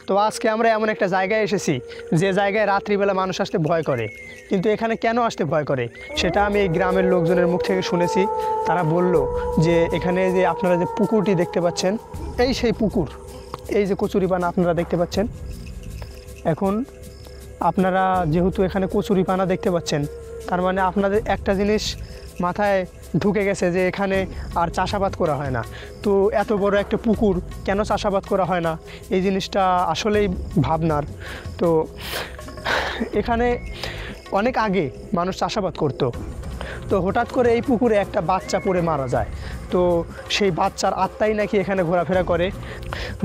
তো আজকে আমরা এমন একটা জায়গায় এসেছি যে জায়গায় রাত্রিবেলা মানুষ আসতে ভয় করে, কিন্তু এখানে কেন আসতে ভয় করে সেটা আমি এই গ্রামের লোকজনের মুখ থেকে শুনেছি। তারা বলল যে এখানে যে আপনারা যে পুকুরটি দেখতে পাচ্ছেন, এই সেই পুকুর, এই যে কচুরিপানা আপনারা দেখতে পাচ্ছেন। এখন আপনারা যেহেতু এখানে কচুরিপানা দেখতে পাচ্ছেন, তার মানে আপনাদের একটা জিনিস মাথায় ঢুকে গেছে যে এখানে আর চাষাবাদ করা হয় না। তো এত বড় একটা পুকুর কেন চাষাবাদ করা হয় না, এই জিনিসটা আসলেই ভাবনার। তো এখানে অনেক আগে মানুষ চাষাবাদ করতো, তো হঠাৎ করে এই পুকুরে একটা বাচ্চা পড়ে মারা যায়। তো সেই বাচ্চার আত্মাই নাকি এখানে ঘোরাফেরা করে।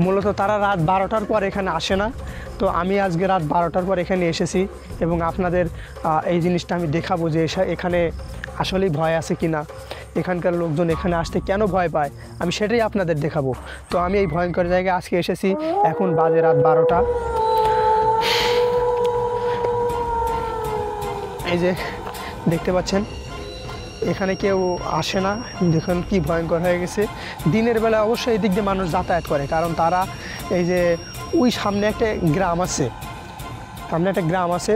মূলত তারা রাত 12টার পর এখানে আসে না। তো আমি আজকে রাত 12টার পর এখানে এসেছি এবং আপনাদের এই জিনিসটা আমি দেখাবো যে এখানে আসলেই ভয় আছে কি না, এখানকার লোকজন এখানে আসতে কেন ভয় পায়, আমি সেটাই আপনাদের দেখাবো। তো আমি এই ভয়ঙ্কর জায়গায় আজকে এসেছি, এখন বাজে রাত 12টা। এই যে দেখতে পাচ্ছেন এখানে কেউ আসে না, দেখুন কি ভয়ঙ্কর হয়ে গেছে। দিনের বেলা অবশ্যই এই দিক দিয়ে মানুষ যাতায়াত করে, কারণ তারা এই যে ওই সামনে একটা গ্রাম আছে,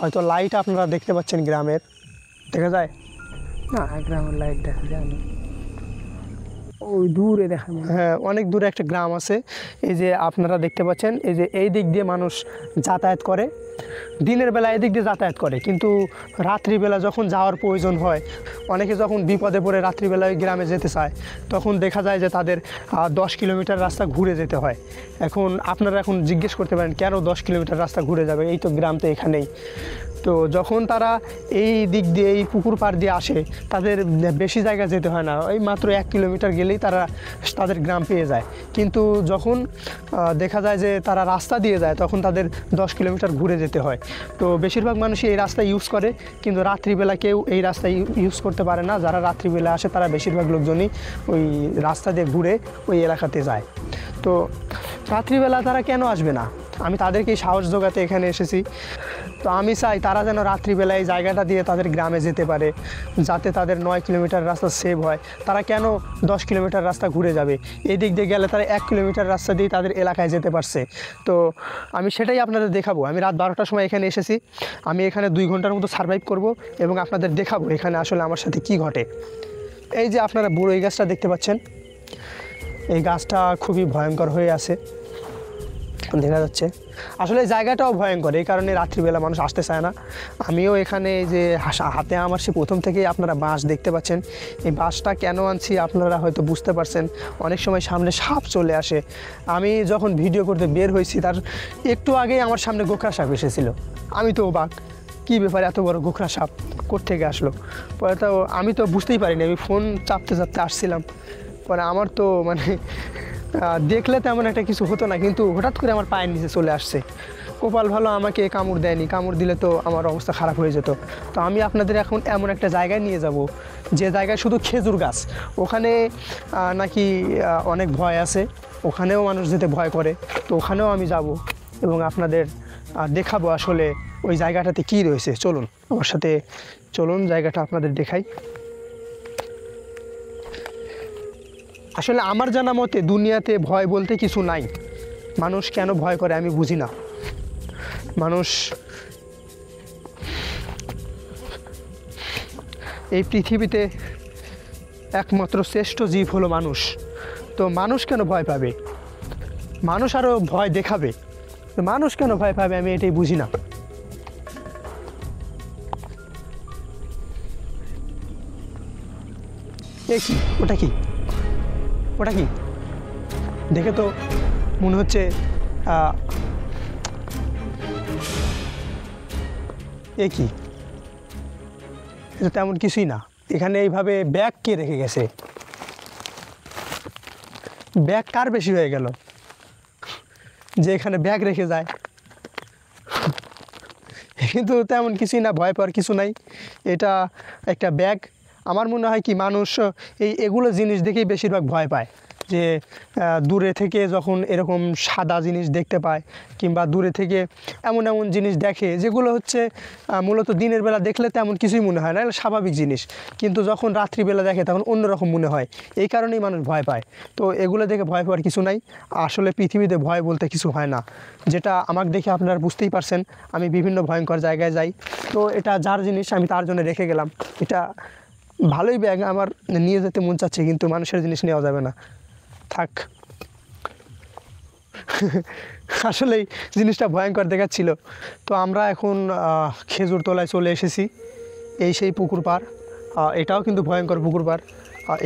হয়তো লাইট আপনারা দেখতে পাচ্ছেন, গ্রামের দেখা যায় না, গ্রামের লাইট দেখা যায় না, ওই দূরে দেখা যায়। হ্যাঁ, অনেক দূরে একটা গ্রাম আছে। এই যে আপনারা দেখতে পাচ্ছেন, এই যে এই দিক দিয়ে মানুষ যাতায়াত করে, দিনের বেলা এই দিক দিয়ে যাতায়াত করে, কিন্তু রাত্রিবেলা যখন যাওয়ার প্রয়োজন হয়, অনেকে যখন বিপদে পড়ে রাত্রিবেলা ওই গ্রামে যেতে চায়, তখন দেখা যায় যে তাদের 10 কিলোমিটার রাস্তা ঘুরে যেতে হয়। এখন আপনারা জিজ্ঞেস করতে পারেন কেন 10 কিলোমিটার রাস্তা ঘুরে যাবে, এই তো গ্রাম তো এখানেই। তো যখন তারা এই দিক দিয়ে এই পুকুর পাড় দিয়ে আসে, তাদের বেশি জায়গা যেতে হয় না, ওই মাত্র 1 কিলোমিটার গেলেই তারা তাদের গ্রাম পেয়ে যায়। কিন্তু যখন দেখা যায় যে তারা রাস্তা দিয়ে যায়, তখন তাদের 10 কিলোমিটার ঘুরে যেতে হয়। তো বেশিরভাগ মানুষই এই রাস্তা ইউজ করে, কিন্তু রাত্রিবেলা কেউ এই রাস্তা ইউজ করতে পারে না। যারা রাত্রিবেলা আসে তারা বেশিরভাগ লোকজনই ওই রাস্তা দিয়ে ঘুরে ওই এলাকাতে যায়। তো রাত্রিবেলা তারা কেন আসবে না, আমি তাদেরকেই সাহস জোগাতে এখানে এসেছি। তো আমি চাই তারা যেন রাত্রিবেলা এই জায়গাটা দিয়ে তাদের গ্রামে যেতে পারে, যাতে তাদের 9 কিলোমিটার রাস্তা সেভ হয়। তারা কেন 10 কিলোমিটার রাস্তা ঘুরে যাবে, এই দিক দিয়ে গেলে তারা 1 কিলোমিটার রাস্তা দিয়ে তাদের এলাকায় যেতে পারছে। তো আমি সেটাই আপনাদের দেখাবো। আমি রাত 12টার সময় এখানে এসেছি, আমি এখানে 2 ঘন্টার মতো সার্ভাইভ করব এবং আপনাদের দেখাবো এখানে আসলে আমার সাথে কি ঘটে। এই যে আপনারা বড়ই গাছটা দেখতে পাচ্ছেন, এই গাছটা খুবই ভয়ঙ্কর হয়ে আছে, দেখা যাচ্ছে। আসলে জায়গাটাও ভয়ঙ্কর, এই কারণে রাত্রিবেলা মানুষ আসতে চায় না। আমিও এখানে এই যে হাতে আমার সে প্রথম থেকেই আপনারা বাঁশ দেখতে পাচ্ছেন। এই বাঁশটা কেন আনছি আপনারা হয়তো বুঝতে পারছেন। অনেক সময় সামনে সাপ চলে আসে। আমি যখন ভিডিও করতে বের হয়েছি তার একটু আগেই আমার সামনে গোখরা সাপ এসেছিল। আমি তো অবাক, কী ব্যাপার, এত বড় গোখরা সাপ কোত্থেকে আসলো। পরে তো আমি তো বুঝতেই পারিনি, আমি ফোন চাপতে চাপতে আসছিলাম। পরে আমার তো দেখলে তেমন একটা কিছু হতো না, কিন্তু হঠাৎ করে আমার পায়ের নিচে চলে আসছে। কপাল ভালো আমাকে কামড় দেয়নি, কামড় দিলে তো আমার অবস্থা খারাপ হয়ে যেত। তো আমি আপনাদের এখন এমন একটা জায়গায় নিয়ে যাব যে জায়গায় শুধু খেজুর গাছ, ওখানে নাকি অনেক ভয় আছে, ওখানেও মানুষ যেতে ভয় করে। তো ওখানেও আমি যাব এবং আপনাদের দেখাবো আসলে ওই জায়গাটাতে কী রয়েছে। চলুন আমার সাথে, চলুন জায়গাটা আপনাদের দেখাই। আসলে আমার জানা মতে দুনিয়াতে ভয় বলতে কিছু নাই। মানুষ কেন ভয় করে আমি বুঝি না। মানুষ এই পৃথিবীতে একমাত্র শ্রেষ্ঠ জীব হলো মানুষ। তো মানুষ কেন ভয় পাবে, মানুষ আরও ভয় দেখাবে, তো মানুষ কেন ভয় পাবে আমি এটাই বুঝি না। এ কি, ওটা কি, ওটা কি দেখে তো মনে হচ্ছে এ কি, এটা তেমন কিছুই না। এখানে এইভাবে ব্যাগ কে রেখে গেছে, ব্যাগ কার বেশি হয়ে গেল যে এখানে ব্যাগ রেখে যায়। কিন্তু তেমন কিছুই না, ভয় পাওয়ার কিছু নাই, এটা একটা ব্যাগ। আমার মনে হয় কি মানুষ এগুলো জিনিস দেখেই বেশিরভাগ ভয় পায়। যে দূরে থেকে যখন এরকম সাদা জিনিস দেখতে পায় কিংবা দূরে থেকে এমন এমন জিনিস দেখে যেগুলো হচ্ছে মূলত দিনের বেলা দেখলে তেমন কিছুই মনে হয় না, এগুলো স্বাভাবিক জিনিস, কিন্তু যখন রাত্রিবেলা দেখে তখন অন্যরকম মনে হয়। এই কারণেই মানুষ ভয় পায়। তো এগুলো দেখে ভয় পাওয়ার কিছু নাই। আসলে পৃথিবীতে ভয় বলতে কিছু হয় না। যেটা আমাকে দেখে আপনারা বুঝতেই পারছেন, আমি বিভিন্ন ভয়ঙ্কর জায়গায় যাই। তো এটা যার জিনিস আমি তার জন্য রেখে গেলাম। এটা ভালোই ব্যাগ, আমার নিয়ে যেতে মন চাচ্ছে, কিন্তু মানুষের জিনিস নেওয়া যাবে না, থাক। আসলেই জিনিসটা ভয়ঙ্কর দেখাচ্ছিল। তো আমরা এখন খেজুর তলায় চলে এসেছি। এই সেই পুকুর পাড়, এটাও কিন্তু ভয়ঙ্কর পুকুর পাড়।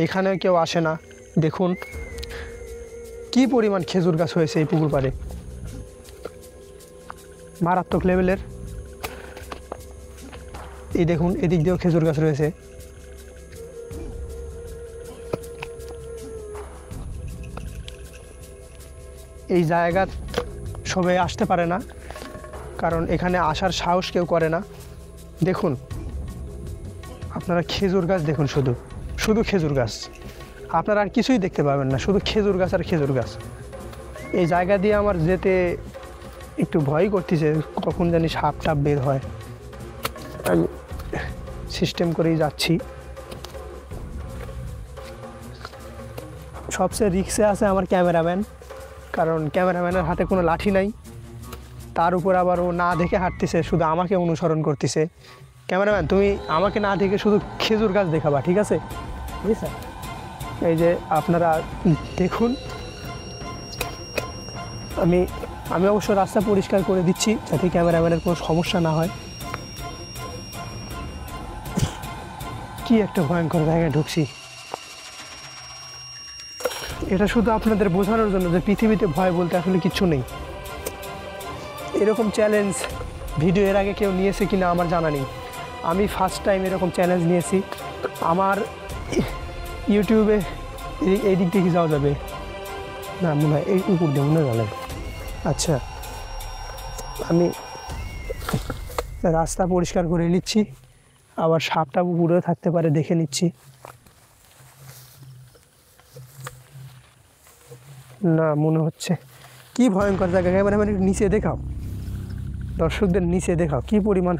এখানে কেউ আসে না। দেখুন কি পরিমাণ খেজুর গাছ হয়েছে এই পুকুর পাড়ে, মারাত্মক লেভেলের। এই দেখুন এদিক দিয়েও খেজুর গাছ রয়েছে। এই জায়গা সবাই আসতে পারে না, কারণ এখানে আসার সাহস কেউ করে না। দেখুন আপনারা খেজুর গাছ দেখুন, শুধু শুধু খেজুর গাছ, আপনারা আর কিছুই দেখতে পাবেন না, শুধু খেজুর গাছ আর খেজুর গাছ। এই জায়গা দিয়ে আমার যেতে একটু ভয় করতেছে, কখন জানি সাপ টাপ বের হয়। আমি সিস্টেম করেই যাচ্ছি। সবচেয়ে রিক্সে আছে আমার ক্যামেরাম্যান, কারণ ক্যামেরাম্যানের হাতে কোনো লাঠি নাই, তার উপর আবার ও না দেখে হাঁটতেছে, শুধু আমাকে অনুসরণ করতেছে। ক্যামেরাম্যান তুমি আমাকে না দেখে শুধু খেজুর গাছ দেখাবা, ঠিক আছে? জি স্যার। এই যে আপনারা দেখুন, আমি আমি অবশ্য রাস্তা পরিষ্কার করে দিচ্ছি যাতে ক্যামেরাম্যানের কোনো সমস্যা না হয়। কি একটা ভয়ঙ্কর জায়গায় ঢুকছি। এটা শুধু আপনাদের বোঝানোর জন্য যে পৃথিবীতে ভয় বলতে আসলে কিচ্ছু নেই। এরকম চ্যালেঞ্জ ভিডিও এর আগে কেউ নিয়েছে কিনা আমার জানা নেই। আমি ফার্স্ট টাইম এরকম চ্যালেঞ্জ নিয়েছি। আমার ইউটিউবে এই দিক থেকে যাওয়া যাবে না, মনে হয় এই উপর দিয়ে মনে যাবে। আচ্ছা, আমি রাস্তা পরিষ্কার করে নিচ্ছি, আবার সাপটা পুকুরেও থাকতে পারে দেখে নিচ্ছি। না, মনে হচ্ছে কি ভয়ঙ্কর জায়গা। ক্যামেরাম্যান নিচে দেখাও, দর্শকদের নিচে দেখাও কি পরিমাণ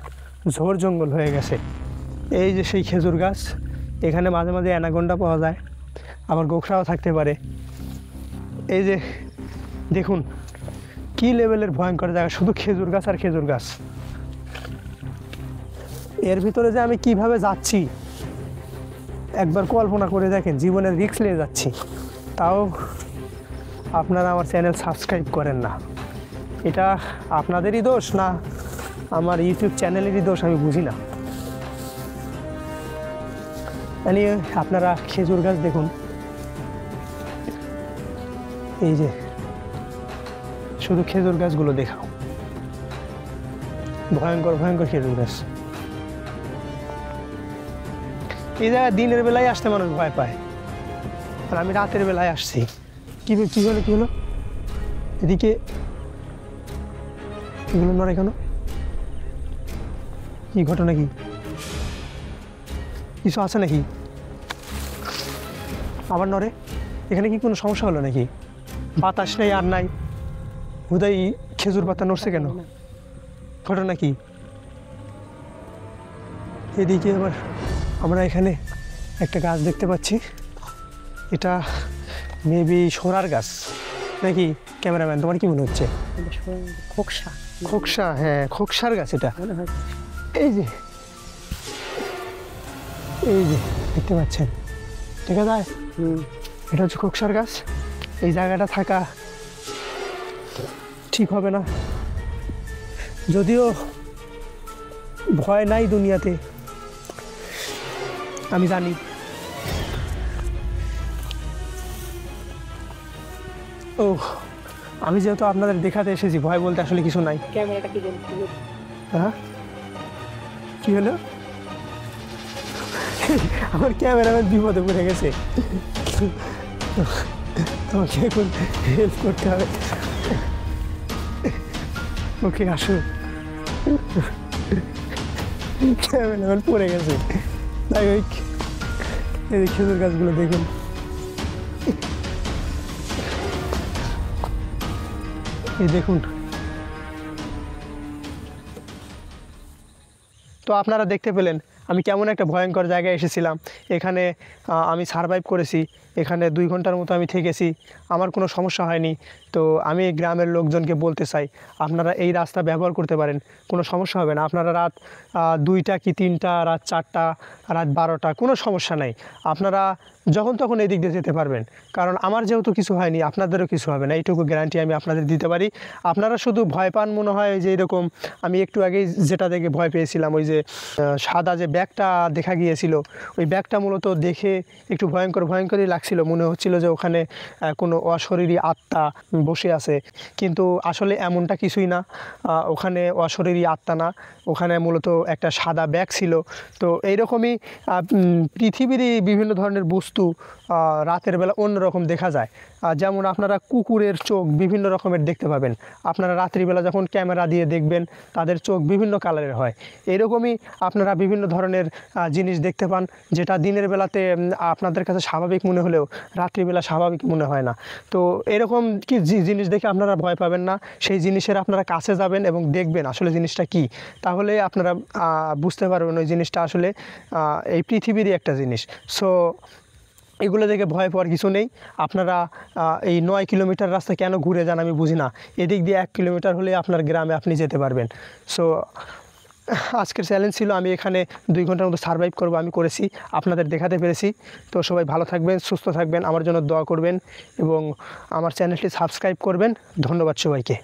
ঝোড় জঙ্গল হয়ে গেছে। এই যে সেই খেজুর গাছ, এখানে মাঝে মাঝে অ্যানাকোন্ডা পাওয়া যায়, আবার গোখরাও থাকতে পারে। এই যে দেখুন কি লেভেলের ভয়ঙ্কর জায়গা, শুধু খেজুর গাছ আর খেজুর গাছ। এর ভিতরে যে আমি কিভাবে যাচ্ছি একবার কল্পনা করে দেখেন, জীবনের রিস্ক নিয়ে যাচ্ছি, তাও আপনারা আমার চ্যানেল সাবস্ক্রাইব করেন না। এটা আপনাদেরই দোষ না আমার ইউটিউব চ্যানেলেরই দোষ, আমি বুঝি না। মানে আপনারা খেজুর গাছ দেখুন, এই যে শুধু খেজুর গাছগুলো দেখাও, ভয়ঙ্কর ভয়ঙ্কর খেজুর গাছ। এই জায়গায় দিনের বেলায় আসতে মানুষ ভয় পায়, আর আমি রাতের বেলায় আসছি। কি হলো কি হলো এদিকে, এগুলো নড়ে কেন? কি ঘটনা, কি কিছু আছে নাকি? আবার নড়ে, এখানে কি কোনো সমস্যা হলো নাকি? বাতাস নেই আর নাই, হুদাই খেজুর পাতা নড়ছে কেন? ঘটনা কি? এদিকে আবার আমরা এখানে একটা গাছ দেখতে পাচ্ছি, এটা মেবি সোনার গাছ নাকি? ক্যামেরাম্যান তোমার কি মনে হচ্ছে? খোকসা। খোকসা, হ্যাঁ খোকসার গাছ এটা। মনে হয় এই যে এই যে দেখতে পাচ্ছেন, দেখা যায় এটা হচ্ছে খোকসার গাছ। এই জায়গাটা থাকা ঠিক হবে না, যদিও ভয় নাই দুনিয়াতে, আমি জানি। ও, আমি যেহেতু আপনাদের দেখাতে এসেছি, ভয় বলতে আসলে কিছু নাই। ক্যামেরাটা কি জানি হ্যাঁ, কি হলো? আমার ক্যামেরাম্যান বিপদে পড়ে গেছে, তোমাকে এখন হেল্প করতে হবে। ওকে আসো, ক্যামেরাম্যান পড়ে গেছে। তাই ওই এই খেজুর গাছগুলো দেখুন, এই দেখুন। তো আপনারা দেখতে পেলেন আমি কেমন একটা ভয়ঙ্কর জায়গায় এসেছিলাম। এখানে আমি সারভাইভ করেছি, এখানে 2 ঘন্টার মতো আমি থেকেছি, আমার কোনো সমস্যা হয়নি। তো আমি গ্রামের লোকজনকে বলতে চাই আপনারা এই রাস্তা ব্যবহার করতে পারেন, কোনো সমস্যা হবে না। আপনারা রাত 2টা কি 3টা, রাত 4টা, রাত 12টা, কোনো সমস্যা নাই। আপনারা যখন তখন এই দিক দিয়ে যেতে পারবেন, কারণ আমার যেহেতু কিছু হয়নি আপনাদেরও কিছু হবে না, এইটুকু গ্যারান্টি আমি আপনাদের দিতে পারি। আপনারা শুধু ভয় পান মনে হয় যে এরকম, আমি একটু আগেই যেটা দেখে ভয় পেয়েছিলাম, ওই যে সাদা যে ব্যাগটা দেখা গিয়েছিল, ওই ব্যাগটা মূলত দেখে একটু ভয়ঙ্করই লাগছিল, মনে হচ্ছিল যে ওখানে কোনো অশরীরী আত্মা বসে আছে, কিন্তু আসলে এমনটা কিছুই না। ওখানে অশরীরী আত্মা না, ওখানে মূলত একটা সাদা ব্যাগ ছিল। তো এইরকমই পৃথিবীরই বিভিন্ন ধরনের বস্তু রাতের বেলা অন্যরকম দেখা যায়। যেমন আপনারা কুকুরের চোখ বিভিন্ন রকমের দেখতে পাবেন, আপনারা রাত্রিবেলা যখন ক্যামেরা দিয়ে দেখবেন তাদের চোখ বিভিন্ন কালারের হয়। এরকমই আপনারা বিভিন্ন ধরনের জিনিস দেখতে পান, যেটা দিনের বেলাতে আপনাদের কাছে স্বাভাবিক মনে হলেও রাত্রিবেলা স্বাভাবিক মনে হয় না। তো এরকম কি জিনিস দেখে আপনারা ভয় পাবেন না, সেই জিনিসের আপনারা কাছে যাবেন এবং দেখবেন আসলে জিনিসটা কি, তাহলে আপনারা বুঝতে পারবেন ওই জিনিসটা আসলে এই পৃথিবীরই একটা জিনিস। সো এগুলো দেখে ভয় পাওয়ার কিছু নেই। আপনারা এই 9 কিলোমিটার রাস্তা কেন ঘুরে যান আমি বুঝি না, এদিক দিয়ে 1 কিলোমিটার হলে আপনার গ্রামে আপনি যেতে পারবেন। সো আজকের চ্যালেঞ্জ ছিল আমি এখানে 2 ঘন্টার মতো সারভাইভ করবো, আমি করেছি, আপনাদের দেখাতে পেরেছি। তো সবাই ভালো থাকবেন, সুস্থ থাকবেন, আমার জন্য দোয়া করবেন এবং আমার চ্যানেলটি সাবস্ক্রাইব করবেন। ধন্যবাদ সবাইকে।